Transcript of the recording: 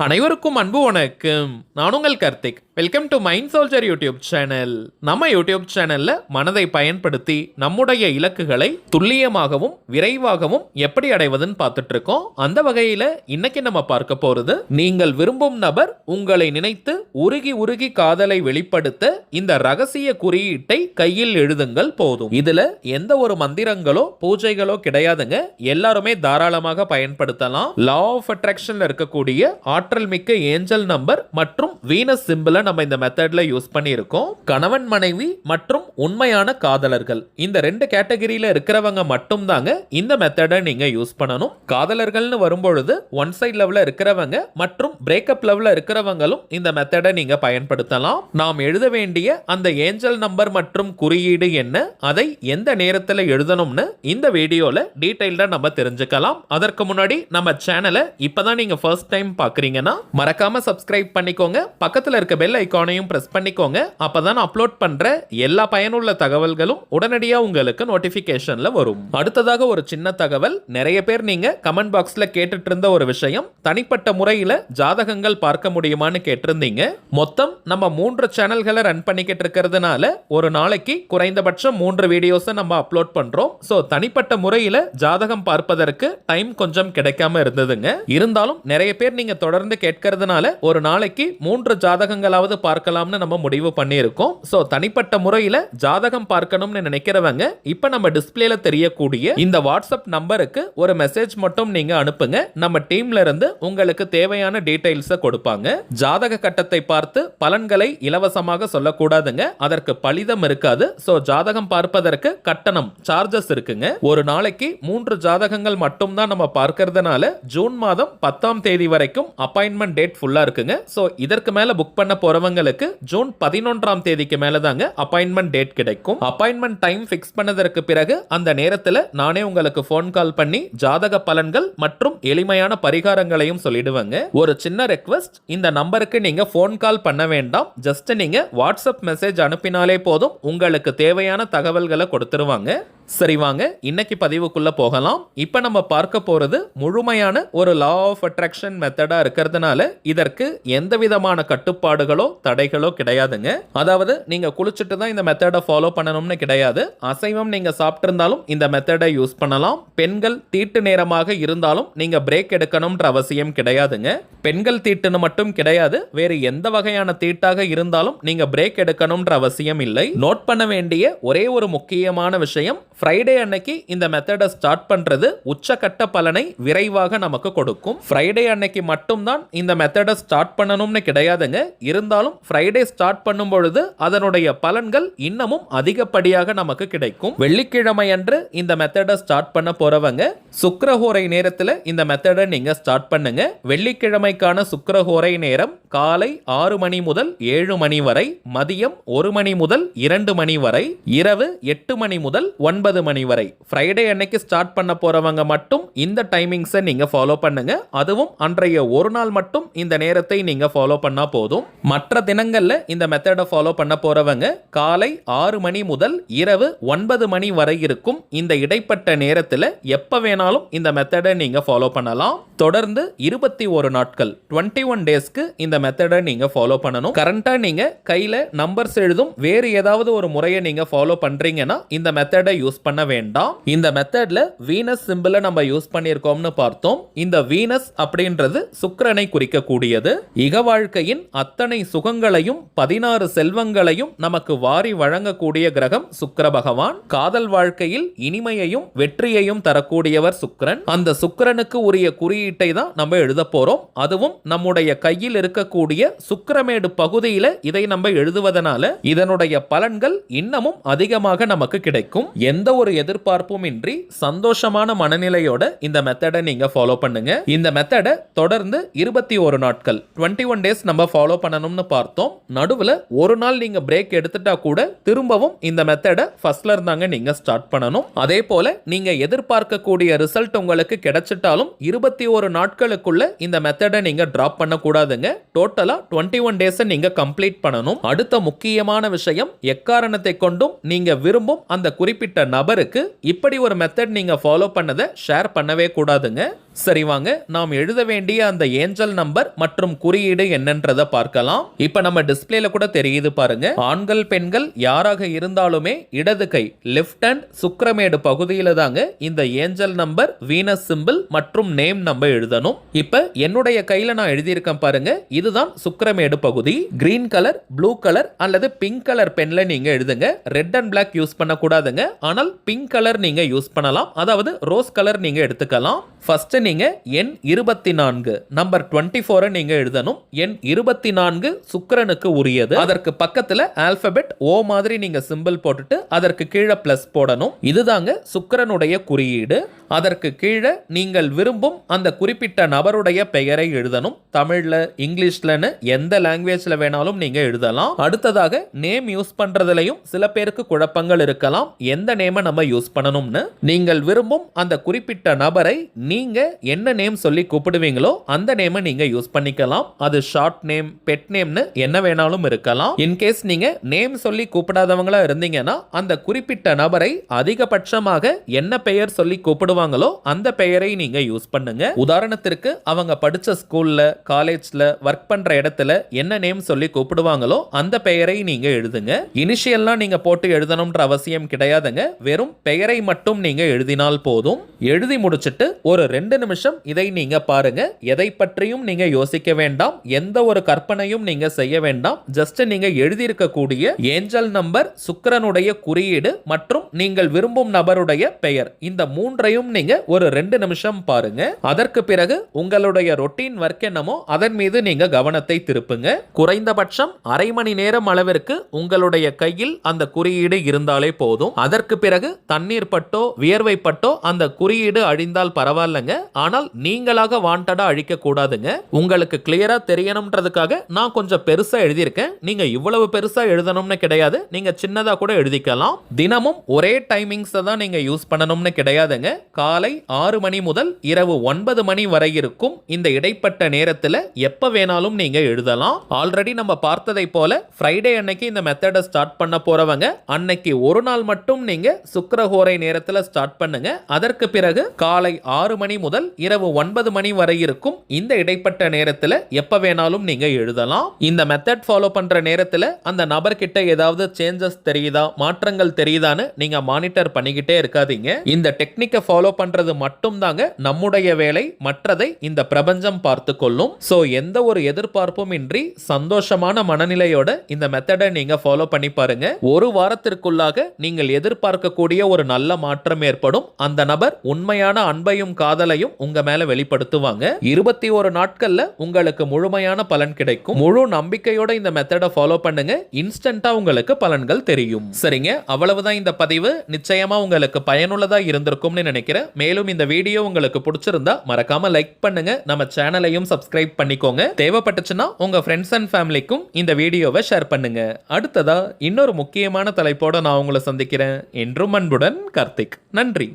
அனைவருக்கும் அன்பு வணக்கம். நான் உங்கள் Karthik. Welcome to mind soldier YouTube channel. நம்ம யூடியூப் சேனல்ல மனதை பயன்படுத்தி நம்முடைய இலக்குகளை துல்லியமாகவும் விரைவாகவும் எப்படி அடைவதுன்னு பார்த்துட்டு இருக்கோம். அந்த வகையில இன்னைக்கு நம்ம பார்க்க போறது, நீங்கள் விரும்பும் நபர் உங்களை நினைத்து உருகி உருகி காதலை வெளிப்படுத்த இந்த ரகசிய குறியீட்டை கையில் எழுதுங்கள் போதும். இதுல எந்த ஒரு மந்திரங்களோ பூஜைகளோ கிடையாதுங்க. எல்லாருமே தாராளமாக பயன்படுத்தலாம். லா ஆஃப் அட்ராக்ஷன்ல இருக்கக்கூடிய ஆற்றல் மிக்க ஏஞ்சல் நம்பர் மற்றும் வீனஸ் சிம்பிளை நம்ம இந்த மெத்தட்ல யூஸ் பண்ணியிருக்கோம். கணவன் மனைவி மற்றும் உண்மையான காதலர்கள் இந்த ரெண்டு கேட்டகரியில இருக்கிறவங்க மட்டும் தாங்க இந்த மெத்தடை நீங்க யூஸ் பண்ணணும். காதலர்கள்னு வரும்பொழுது ஒன் சைட் லெவல்ல இருக்கிறவங்க மற்றும் பிரேக்கப் லெவல்ல இருக்கிறவங்களும் இந்த மெத்தடை நீங்க பயன்படுத்தலாம். நாம் எழுத வேண்டிய அந்த ஏஞ்சல் நம்பர் மற்றும் குறியீடு என்ன, அதை எந்த நேரத்தில் எழுதணும்னு இந்த வீடியோல டீடைல்டா நம்ம தெரிஞ்சுக்கலாம். அதற்கு முன்னாடி நம்ம சேனலை இப்பதான் நீங்க ஃபர்ஸ்ட் டைம் பாக்குறீங்கன்னா மறக்காம சப்ஸ்கிரைப் பண்ணிக்கோங்க. பக்கத்துல இருக்க பெல் ஐகானையும் பிரஸ் பண்ணிக்கோங்க. அப்பதான் அப்லோட் பண்ற எல்லா பயனுள்ள தகவல்களும் உடனடியா உங்களுக்கு நோட்டிபிகேஷன்ல வரும். அடுத்ததாக ஒரு சின்ன தகவல், நிறைய பேர் நீங்க கமெண்ட் பாக்ஸ்ல கேட்டுட்டு இருந்த ஒரு விஷயம், தனிப்பட்ட முறையில ஜாதகங்கள் பார்க்க முடியுமான்னு கேட்டிருந்தீங்க. மொத்தம் நம்ம 3 சேனல்களை ரன் பண்ணிக்கிட்டு இருக்கிறதுனால ஒரு நாளைக்கு குறைந்தபட்சம் 3 வீடியோஸ் நம்ம அப்லோட் பண்றோம். சோ தனிப்பட்ட முறையில ஜாதகம் பார்ப்பதற்கு டைம் கொஞ்சம் கிடைக்காம இருந்ததுங்க. இருந்தாலும் நிறைய பேர் நீங்க தொடர்ந்து கேட்கறதுனால ஒரு நாளைக்கு 3 ஜாதகங்களாவது பார்க்கலாம்னு நம்ம முடிவு பண்ணியிருக்கோம். சோ தனிப்பட்ட முறையில ஜாதகம் பார்க்கணும்னு நினைக்கிறவங்க இப்ப நம்ம டிஸ்பிளேல தெரியக்கூடிய இந்த வாட்ஸ்அப் நம்பருக்கு ஒரு மெசேஜ் மட்டும் நீங்க அனுப்புங்க. நம்ம டீம்ல இருந்து உங்களுக்கு தேவையான டீடைல்ஸ் கொடுப்பாங்க. ஜாதக கட்டத்தை பார்த்து பலன்களை இலவசமாக சொல்லக்கூடாதுங்க. அதற்கு பலிதம் இருக்காது. சோ ஜாதகம் பார்ப்பதற்கு கட்டணம் சார்ஜஸ் இருக்குங்க. ஒரு நாளைக்கு 3 ஜாதகங்கள் மட்டும் தான் நம்ம பார்க்கறதுனால ஜூன் மாதம் 10ஆம் தேதி வரைக்கும் அப்பாயின்மெண்ட் டேட் ஃபுல்லா இருக்குங்க. சோ இதற்கு மேல புக் பண்ண போறவங்களுக்கு ஜூன் 11ஆம் தேதிக்கு மேல தாங்க அப்பாயின்மெண்ட் டேட் கிடைக்கும். அப்பாயின்மெண்ட் டைம் ஃபிக்ஸ் பண்ணதற்கு பிறகு அந்த நேரத்துல நானே உங்களுக்கு ஃபோன் கால் பண்ணி ஜாதக பலன்கள் மற்றும் எளிமையான பரிகாரங்களையும் சொல்லிடுவாங்க. ஒரு சின்ன ரெக்வெஸ்ட், இந்த நம்பருக்கு நீங்க ஃபோன் கால் பண்ண வேண்டாம். ஜஸ்ட் நீங்க வாட்ஸ்அப் மெசேஜ் அனுப்பினாலே போதும், உங்களுக்கு தேவையான தகவல்களை கொடுத்துருவாங்க. சரி வாங்க இன்னைக்கு பதிவுக்குள்ள போகலாம். இப்ப நம்ம பார்க்க போறது முழுமையான ஒரு லா ஆஃப் அட்ராக்ஷன் மெத்தடா இருக்கிறதுனால இதற்கு எந்த விதமான கட்டுப்பாடுகளோ தடைகளோ கிடையாதுங்க. அதாவது நீங்க குளிச்சுட்டு தான் இந்த மெத்தடை ஃபாலோ பண்ணணும்னு கிடையாது. அசைவம் நீங்க சாப்பிட்டு இருந்தாலும் இந்த மெத்தடை யூஸ் பண்ணலாம். பெண்கள் தீட்டு நேரமாக இருந்தாலும் நீங்க பிரேக் எடுக்கணும்ன்ற அவசியம் கிடையாதுங்க. பெண்கள் தீட்டுன்னு மட்டும் கிடையாது, வேறு எந்த வகையான தீட்டாக இருந்தாலும் நீங்க பிரேக் எடுக்கணும்ன்ற அவசியம் இல்லை. நோட் பண்ண வேண்டிய ஒரே ஒரு முக்கியமான விஷயம், ஃப்ரைடே அன்னைக்கு இந்த மெத்தடை ஸ்டார்ட் பண்றது உச்சக்கட்ட பலனை விரைவாக நமக்கு கொடுக்கும். ஃப்ரைடே அன்னைக்கு மட்டும் தான் இந்த மெத்தடை ஸ்டார்ட் பண்ணணும்னு கிடையாதுங்க. இருந்தாலும் ஃப்ரைடே ஸ்டார்ட் பண்ணும் பொழுது அதனுடைய பலன்கள் இன்னமும் அதிகப்படியாக நமக்கு கிடைக்கும். வெள்ளிக்கிழமை அன்று இந்த மெத்தடை ஸ்டார்ட் பண்ண போறவங்க சுக்கிரஹோரை நேரத்தில் இந்த மெத்தடை நீங்க ஸ்டார்ட் பண்ணுங்க. வெள்ளிக்கிழமைக்கான சுக்கிரஹோரை நேரம் காலை 6 மணி முதல் 7 மணி வரை, மதியம் 1 மணி முதல் 2 மணி வரை, இரவு 8 மணி முதல் 9 மணி வரை. ஃப்ரைடே அன்னைக்கு ஸ்டார்ட் பண்ண போறவங்க மட்டும் இந்த டைமிங்ஸை நீங்க ஃபாலோ பண்ணுங்க. அதுவும் அன்றைய ஒரு நாள் மட்டும் இந்த நேரத்தை நீங்க ஃபாலோ பண்ணா போதும். மற்ற தினங்கள்ல இந்த மெத்தடை ஃபாலோ பண்ண போறவங்க காலை 6 மணி முதல் இரவு 9 மணி வரை இருக்கும் இந்த இடைப்பட்ட நேரத்தில் எப்ப வேணாலும் இந்த மெத்தடை நீங்க ஃபாலோ பண்ணலாம். தொடர்ந்து 21 நாட்கள் 21 டேஸ்க்கு இந்த மெத்தடை நீங்க ஃபாலோ பண்ணணும். கரண்டா நீங்க கையில நம்பர்ஸ் எழுதும் வேறு ஏதாவது ஒரு முறையை நீங்க ஃபாலோ பண்றீங்கன்னா இந்த மெத்தடை யூஸ் பண்ண வேண்டாம். இந்த மெத்தட்ல வீனஸ் சிம்பிளை நம்ம யூஸ் பண்ணியிருக்கோம்னு பார்த்தோம். இந்த வீனஸ் அப்படின்றது சுக்கிரனை குறிக்கக்கூடியது. இக வாழ்க்கையின் அத்தனை சுகங்களையும் 16 செல்வங்களையும் நமக்கு வாரி வழங்கக்கூடிய கிரகம் சுக்கிர பகவான். காதல் வாழ்க்கையில் இனிமையையும் வெற்றியையும் தரக்கூடியவர் சுக்கிரன். அந்த சுக்கிரனுக்கு உரிய குறியீட்டை தான் நம்ம எழுத போறோம். அதுவும் நம்முடைய கையில் இருக்கக்கூடிய சுக்கிரமேடு பகுதியில இதை நம்ம எழுதுவதனால இதனுடைய பலன்கள் இன்னமும் அதிகமாக நமக்கு கிடைக்கும். எந்த ஒரு எதிர்பார்ப்பும் இன்றி சந்தோஷமான மனநிலையோட இந்த மெத்தடை நீங்க ஃபாலோ பண்ணுங்க. இந்த மெத்தடை தொடர்ந்து 21 நாட்கள் 21 டேஸ் நம்ம ஃபாலோ பண்ணணும்னு பார்த்தோம். நடுவுல ஒரு நாள் நீங்க பிரேக் எடுத்துட்டா கூட திரும்பவும் இந்த மெத்தடை ஃபர்ஸ்ட்ல இருந்தாங்க நீங்க ஸ்டார்ட் பண்ணணும். அதே போல நீங்க எதிர்பார்க்கக்கூடிய ரிசல்ட் உங்களுக்கு கிடைச்சிட்டாலும் 21 நாட்களுக்குள்ள இந்த மெத்தடை நீங்க டிராப் பண்ண கூடாதுங்க. டோட்டலா 21 டேஸ் நீங்க கம்ப்ளீட் பண்ணணும். அடுத்த முக்கியமான விஷயம், எக்காரணத்தை கொண்டும் நீங்க விரும்பும் அந்த குறிப்பிட்ட நபருக்கு இப்படி ஒரு மெத்தட் நீங்க ஃபாலோ பண்ணதை ஷேர் பண்ணவே கூடாதுங்க. சரி வாங்க நாம் எழுத வேண்டிய அந்த ஏஞ்சல் நம்பர் மற்றும் குறியீடு என்னன்றதை பார்க்கலாம். இப்ப நம்ம டிஸ்பிளேல கூட தெரியுது பாருங்க. ஆண்கள் பெண்கள் யாராக இருந்தாலுமே இடது கை லெஃப்ட் ஹேண்ட் சுக்கிரமேடு பகுதியில தாங்க இந்த ஏஞ்சல் நம்பர், வீனஸ் சிம்பிள் மற்றும் நேம் நம்ம எழுதணும். இப்ப என்னுடைய கையில நான் எழுதியிருக்கேன் பாருங்க, இதுதான் சுக்கிரமேடு பகுதி. கிரீன் கலர், ப்ளூ கலர் அல்லது பிங்க் கலர் பென்ல நீங்க எழுதுங்க. ரெட் அண்ட் பிளாக் யூஸ் பண்ணக்கூடாதுங்க, ஆனால் பிங்க் கலர் நீங்க யூஸ் பண்ணலாம், அதாவது ரோஸ் கலர் நீங்க எடுத்துக்கலாம். ஃபர்ஸ்ட் நீங்க எண் 24 நம்பர் 24 நீங்க எழுதணும். எண் 24 சுக்கிரனுக்கு உரியது. அதற்கு பக்கத்துல ஆல்பபெட் ஓ மாதிரி நீங்க சிம்பிள் போட்டுட்டு அதற்கு கீழே பிளஸ் போடணும். இதுதாங்க சுக்கிரனுடைய குறியீடு. அதற்கு கீழே நீங்கள் விரும்பும் அந்த குறிப்பிட்ட நபருடைய பெயரை எழுதணும். தமிழ்ல, இங்கிலீஷ்லன்னு எந்த லாங்குவேஜ்ல வேணாலும் நீங்க எழுதலாம். அடுத்ததாக நேம் யூஸ் பண்றதுலயும் சில பேருக்கு குழப்பங்கள் இருக்கலாம். எந்த நேமை நம்ம யூஸ் பண்ணணும்னு நீங்கள் விரும்பும் அந்த குறிப்பிட்ட நபரை நீங்க என்ன நேம் சொல்லி கூப்பிடுவீங்களோ அந்த நேமை நீங்க யூஸ் பண்ணிக்கலாம். அது ஷார்ட் நேம், பெட் நேம்னு என்ன வேணாலும் இருக்கலாம். இன்கேஸ் நீங்க நேம் சொல்லி கூப்பிடாதவங்களா இருந்தீங்கன்னா அந்த குறிப்பிட்ட நபரை அதிகபட்சமாக என்ன பெயர் சொல்லி கூப்பிடுவாங்களோ அந்த பெயரை நீங்க யூஸ் பண்ணுங்க. உதாரணத்திற்கு அவங்க படிச்ச ஸ்கூல்ல, காலேஜ்ல, ஒர்க் பண்ற இடத்துல என்ன நேம் சொல்லி கூப்பிடுவாங்களோ அந்த பெயரை நீங்க எழுதுங்க. இனிஷியல்லாம் நீங்க போட்டு எழுதணும்ன்ற அவசியம் கிடையாதுங்க. வெறும் பெயரை மட்டும் நீங்க எழுதினால் போதும். எழுதி முடிச்சிட்டு ஒரு 2 நிமிஷம் இதை நீங்க பாருங்க. எதை பற்றியும் நீங்க யோசிக்க வேண்டாம், எந்த ஒரு கற்பனையும் நீங்க செய்ய வேண்டாம். ஜஸ்ட் நீங்க எழுதியிருக்கக்கூடிய ஏஞ்சல் நம்பர், சுக்கிரனுடைய குறியீடு மற்றும் நீங்கள் விரும்பும் நபருடைய பெயர், இந்த மூன்றையும் நீங்க ஒரு 2 நிமிஷம் பாருங்க. அதற்கு பிறகு உங்களுடைய ரொட்டீன் ஒர்க் என்னமோ அதன் மீது நீங்க கவனத்தை திருப்புங்க. குறைந்தபட்சம் அரை மணி நேரம் அளவிற்கு உங்களுடைய கையில் அந்த குறியீடு இருந்தாலே போதும். அதற்கு பிறகு தண்ணீர் பட்டோ வியர்வை பட்டோ அந்த குறியீடு அழிந்தால் பரவாயில்லைங்க, ஆனால் நீங்களாக வாண்டடா அழிக்க கூடாதுங்க. உங்களுக்கு கிளியரா தெரியணும்ன்றதுக்காக நான் கொஞ்சம் பெருசா எழுதியிருக்கேன். நீங்க இவ்வளவு பெருசா எழுதணும்னு கிடையாது, நீங்க சின்னதா கூட எழுதிக்கலாம். தினமும் ஒரே டைமிங்ஸ் தான் நீங்க யூஸ் பண்ணணும்னு கிடையாதுங்க. காலை 6 மணி முதல் இரவு 9 மணி வரை இருக்கும் இந்த இடைப்பட்ட நேரத்துல எப்ப வேணாலும் நீங்க எழுதலாம். ஆல்ரெடி நம்ம பார்த்ததை போல ஃப்ரைடே அன்னைக்கு இந்த மெத்தடை ஸ்டார்ட் பண்ண போறவங்க அன்னைக்கு ஒரு நாள் மட்டும் நீங்க சுக்கிரஹோரை நேரத்துல ஸ்டார்ட் பண்ணுங்க. அதற்கு பிறகு காலை 6 மணி முதல் இரவு 9 மணி வரை இருக்கும் இந்த இடைப்பட்ட நேரத்துல எப்ப வேணாலும் நீங்க எழுதலாம். இந்த மெத்தட் ஃபாலோ பண்ற நேரத்துல அந்த நபர்கிட்ட ஏதாவது சேஞ்சஸ் தெரியுதா, மாற்றங்கள் தெரியுதான்னு நீங்க மானிட்டர் பண்ணிக்கிட்டே இருக்காதீங்க. இந்த டெக்னிக்கை ஃபாலோ பண்றது மட்டும் தாங்க நம்முடைய வேலை, மற்றதை இந்த பிரபஞ்சம் பார்த்து கொள்ளும். சோ எந்த ஒரு எதிர்பார்ப்பும் இன்றி சந்தோஷமான மனநிலையோட இந்த மெத்தடை நீங்க ஃபாலோ பண்ணி பாருங்க. ஒரு வாரத்திற்குள்ளாக நீங்கள் எதிர்பார்க்கக்கூடிய ஒரு நல்ல மாற்றம் ஏற்படும். அந்த நபர் உண்மையான அன்பையும் காதலையும் உங்க மேல வெளிப்படுத்துவாங்க. 21 நாட்கள்ல உங்களுக்கு முழுமையான பலன் கிடைக்கும். முழு நம்பிக்கையோட இந்த மெத்தடை ஃபாலோ பண்ணுங்க. இன்ஸ்டன்ட்டா உங்களுக்கு பலன்கள் தெரியும். சரிங்க, அவ்வளவுதான் இந்த பதிவு. நிச்சயமா உங்களுக்கு பயனுள்ளதா இருந்திருக்கும்னு நினைக்கிறேன். மேலும் இந்த வீடியோ உங்களுக்கு பிடிச்சிருந்தா மறக்காம லைக் பண்ணுங்க. நம்ம சேனலையும் சப்ஸ்கிரைப் பண்ணிக்கோங்க. தேவைப்பட்டுச்சுன்னா உங்க ஃப்ரெண்ட்ஸ் அண்ட் ஃபேமிலிக்கும் இந்த வீடியோவை ஷேர் பண்ணுங்க. அடுத்ததா இன்னொரு முக்கியமான தலைப்போட நான் உங்களை சந்திக்கிறேன். என்றும் அன்புடன் கார்த்திக். நன்றி.